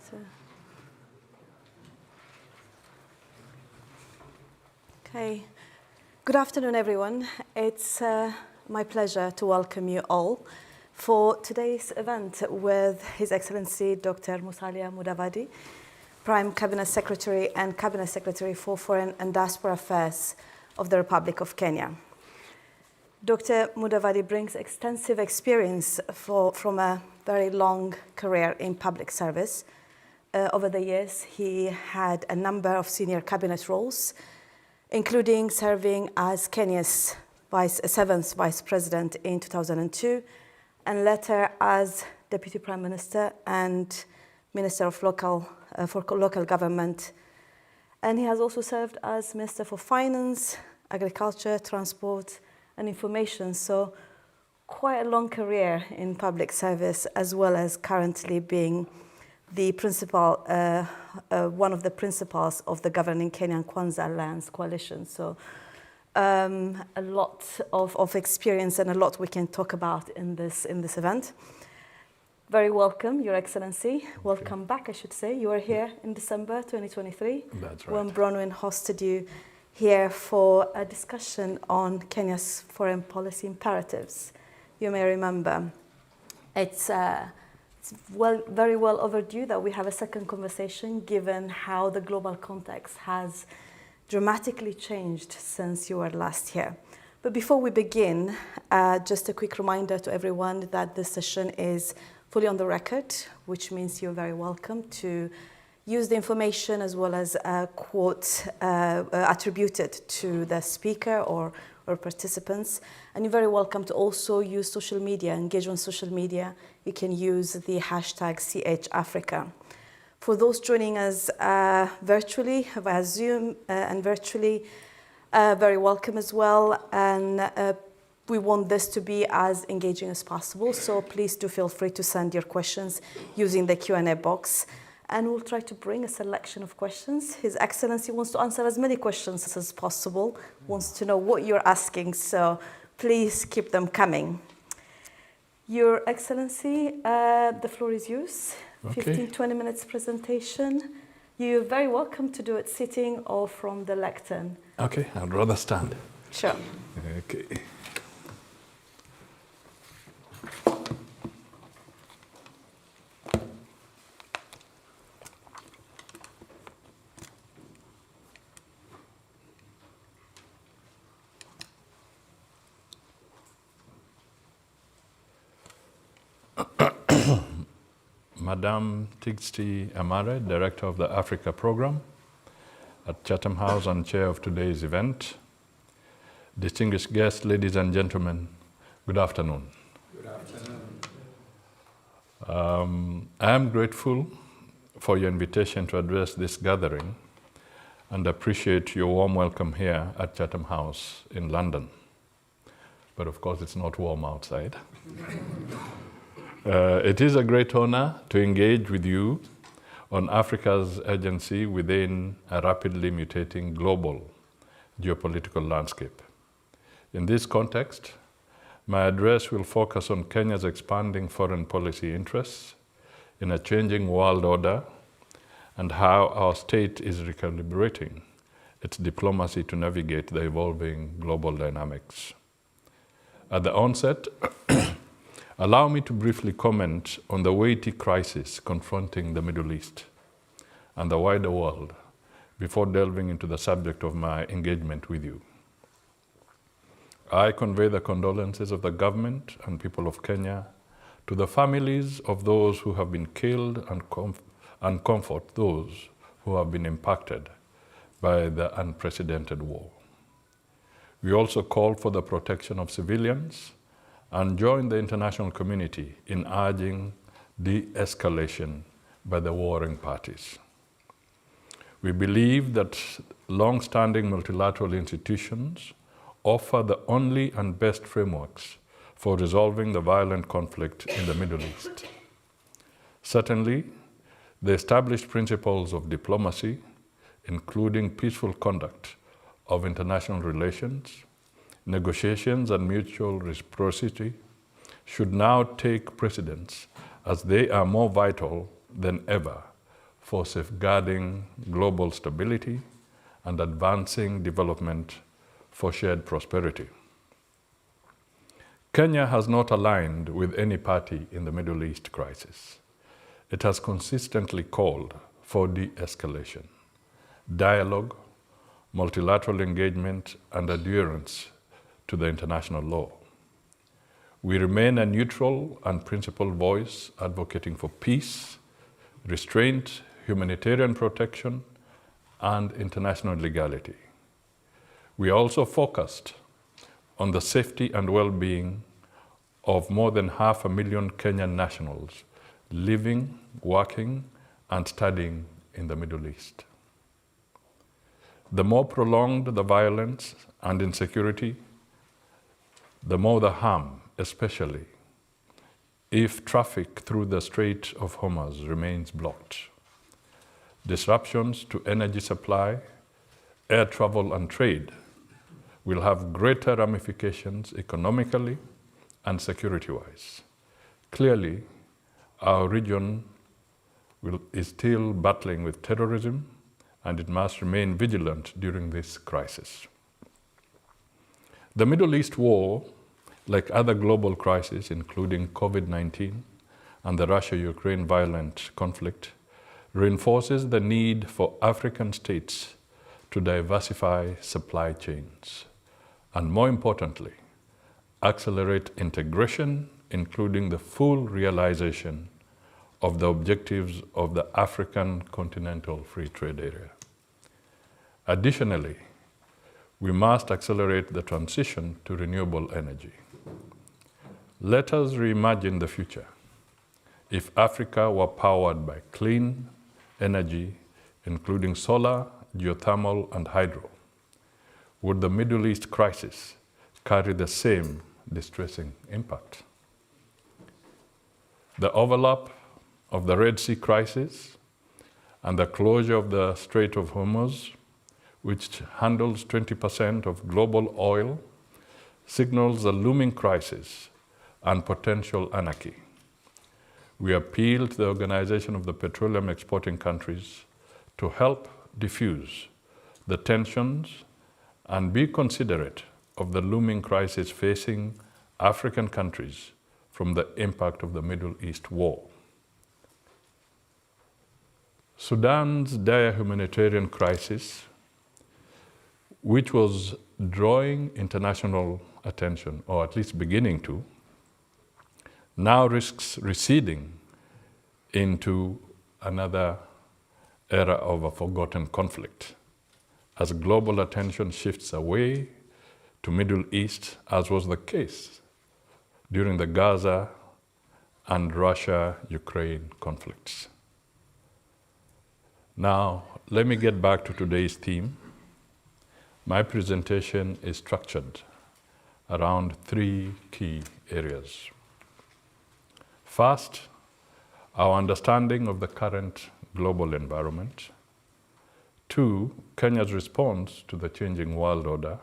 So. Okay. Good afternoon, everyone. It's my pleasure to welcome you all for today's event with His Excellency Dr. Musalia Mudavadi, Prime Cabinet Secretary and Cabinet Secretary for Foreign and Diaspora Affairs of the Republic of Kenya. Dr. Mudavadi brings extensive experience from a very long career in public service. Over the years, he had a number of senior cabinet roles, including serving as Kenya's seventh Vice President in 2002, and later as Deputy Prime Minister and Minister for Local Government. And he has also served as Minister for Finance, Agriculture, Transport, and Information. So quite a long career in public service, as well as currently being the principal, one of the principals of the governing Kenyan Kwanza Alliance coalition. So a lot of experience and a lot we can talk about in this event. Very welcome, Your Excellency. Welcome back, I should say. You were here in December 2023. That's right. When Bronwyn hosted you here for a discussion on Kenya's foreign policy imperatives. You may remember. It's very well overdue that we have a second conversation, given how the global context has dramatically changed since you were last here. But before we begin, just a quick reminder to everyone that this session is fully on the record, which means you're very welcome to use the information as well as quote attributed to the speaker or participants. And you're very welcome to also use social media, engage on social media. You can use the hashtag #CHAfrica. For those joining us virtually, via Zoom and virtually, very welcome as well. And we want this to be as engaging as possible. So please do feel free to send your questions using the Q&A box. And we'll try to bring a selection of questions. His Excellency wants to answer as many questions as possible, wants to know what you're asking, so please keep them coming. Your Excellency, the floor is yours. Okay. 15-20 minutes presentation. You're very welcome to do it sitting or from the lectern. Okay, I'd rather stand. Sure. Okay. Madam Tigsti Amare, Director of the Africa Program at Chatham House and Chair of today's event. Distinguished guests, ladies and gentlemen, good afternoon. Good afternoon. I am grateful for your invitation to address this gathering and appreciate your warm welcome here at Chatham House in London. But of course, it's not warm outside. It is a great honor to engage with you on Africa's urgency within a rapidly mutating global geopolitical landscape. In this context, my address will focus on Kenya's expanding foreign policy interests in a changing world order and how our state is recalibrating its diplomacy to navigate the evolving global dynamics. At the onset, allow me to briefly comment on the weighty crisis confronting the Middle East and the wider world before delving into the subject of my engagement with you. I convey the condolences of the government and people of Kenya to the families of those who have been killed and comfort those who have been impacted by the unprecedented war. We also call for the protection of civilians and join the international community in urging de-escalation by the warring parties. We believe that long-standing multilateral institutions offer the only and best frameworks for resolving the violent conflict in the Middle East. Certainly, the established principles of diplomacy, including peaceful conduct of international relations, negotiations and mutual reciprocity, should now take precedence as they are more vital than ever for safeguarding global stability and advancing development for shared prosperity. Kenya has not aligned with any party in the Middle East crisis. It has consistently called for de-escalation, dialogue, multilateral engagement, and adherence to the international law. We remain a neutral and principled voice advocating for peace, restraint, humanitarian protection, and international legality. We are also focused on the safety and well-being of more than 500,000 Kenyan nationals living, working, and studying in the Middle East. The more prolonged the violence and insecurity, the more the harm, especially if traffic through the Strait of Hormuz remains blocked. Disruptions to energy supply, air travel, and trade will have greater ramifications economically and security-wise. Clearly, our region is still battling with terrorism, and it must remain vigilant during this crisis. The Middle East war, like other global crises, including COVID-19 and the Russia-Ukraine violent conflict, reinforces the need for African states to diversify supply chains, and more importantly, accelerate integration, including the full realization of the objectives of the African Continental Free Trade Area. Additionally, we must accelerate the transition to renewable energy. Let us reimagine the future. If Africa were powered by clean energy, including solar, geothermal, and hydro, would the Middle East crisis carry the same distressing impact? The overlap of the Red Sea crisis and the closure of the Strait of Hormuz, which handles 20% of global oil, signals a looming crisis and potential anarchy. We appeal to the Organization of the Petroleum Exporting Countries to help diffuse the tensions and be considerate of the looming crisis facing African countries from the impact of the Middle East war. Sudan's dire humanitarian crisis, which was drawing international attention, or at least beginning to, now risks receding into another era of a forgotten conflict as global attention shifts away to Middle East, as was the case during the Gaza and Russia-Ukraine conflicts. Now, let me get back to today's theme. My presentation is structured around three key areas. First, our understanding of the current global environment. Two, Kenya's response to the changing world order.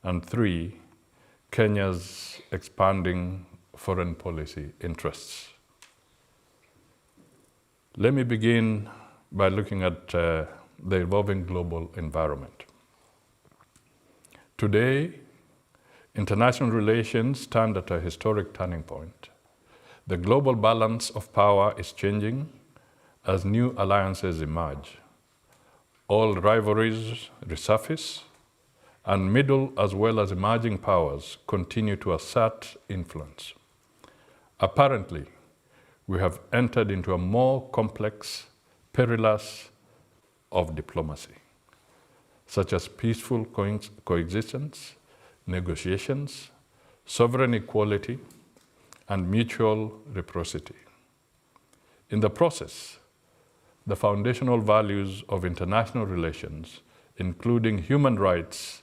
And three, Kenya's expanding foreign policy interests. Let me begin by looking at the evolving global environment. Today, international relations stand at a historic turning point. The global balance of power is changing as new alliances emerge. All rivalries resurface, and middle as well as emerging powers continue to assert influence. Apparently, we have entered into a more complex, perilous of diplomacy, such as peaceful coexistence, negotiations, sovereign equality, and mutual reciprocity. In the process, the foundational values of international relations, including human rights,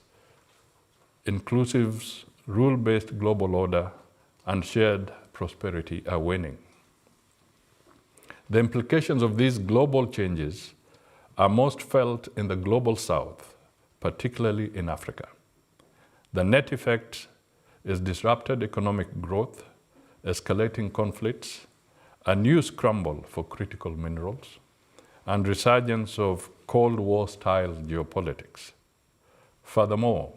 inclusive, rule-based global order, and shared prosperity are waning. The implications of these global changes are most felt in the global south, particularly in Africa. The net effect is disrupted economic growth, escalating conflicts, a new scramble for critical minerals, and resurgence of Cold War-style geopolitics. Furthermore,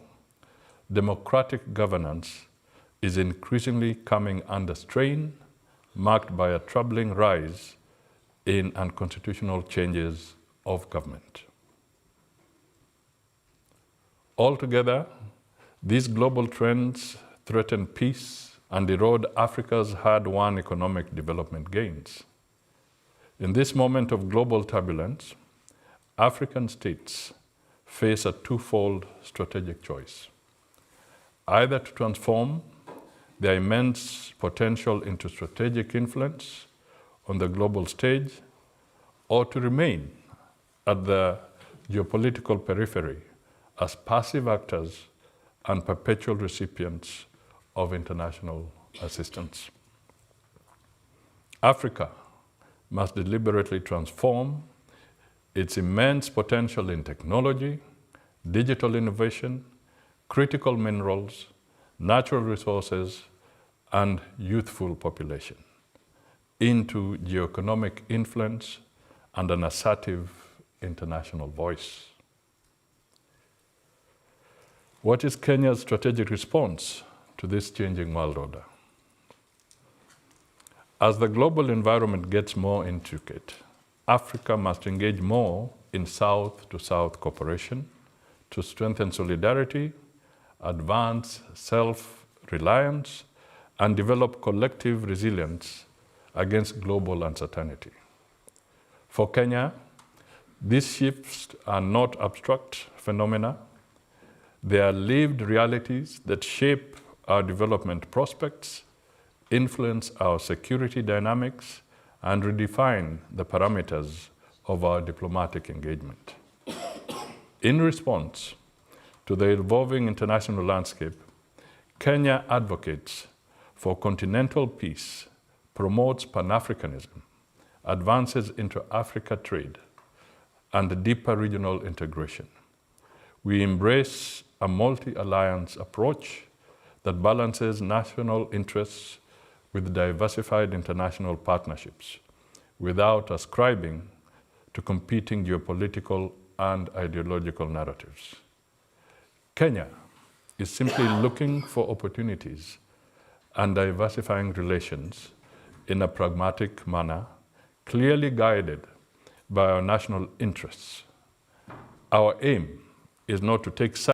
democratic governance is increasingly coming under strain, marked by a troubling rise in unconstitutional changes of government. Altogether, these global trends threaten peace and erode Africa's hard-won economic development gains. In this moment of global turbulence, African states face a twofold strategic choice: either to transform their immense potential into strategic influence on the global stage, or to remain at the geopolitical periphery as passive actors and perpetual recipients of international assistance. Africa must deliberately transform its immense potential in technology, digital innovation, critical minerals, natural resources, and youthful population into geoeconomic influence and an assertive international voice. What is Kenya's strategic response to this changing world order? As the global environment gets more intricate, Africa must engage more in South-to-South cooperation to strengthen solidarity, advance self-reliance, and develop collective resilience against global uncertainty. For Kenya, these shifts are not abstract phenomena. They are lived realities that shape our development prospects, influence our security dynamics, and redefine the parameters of our diplomatic engagement. In response to the evolving international landscape, Kenya advocates for continental peace, promotes Pan-Africanism, advances into Africa trade, and deeper regional integration. We embrace a multi-alliance approach that balances national interests with diversified international partnerships without ascribing to competing geopolitical and ideological narratives. Kenya is simply looking for opportunities and diversifying relations in a pragmatic manner, clearly guided by our national interests. Our aim is not to take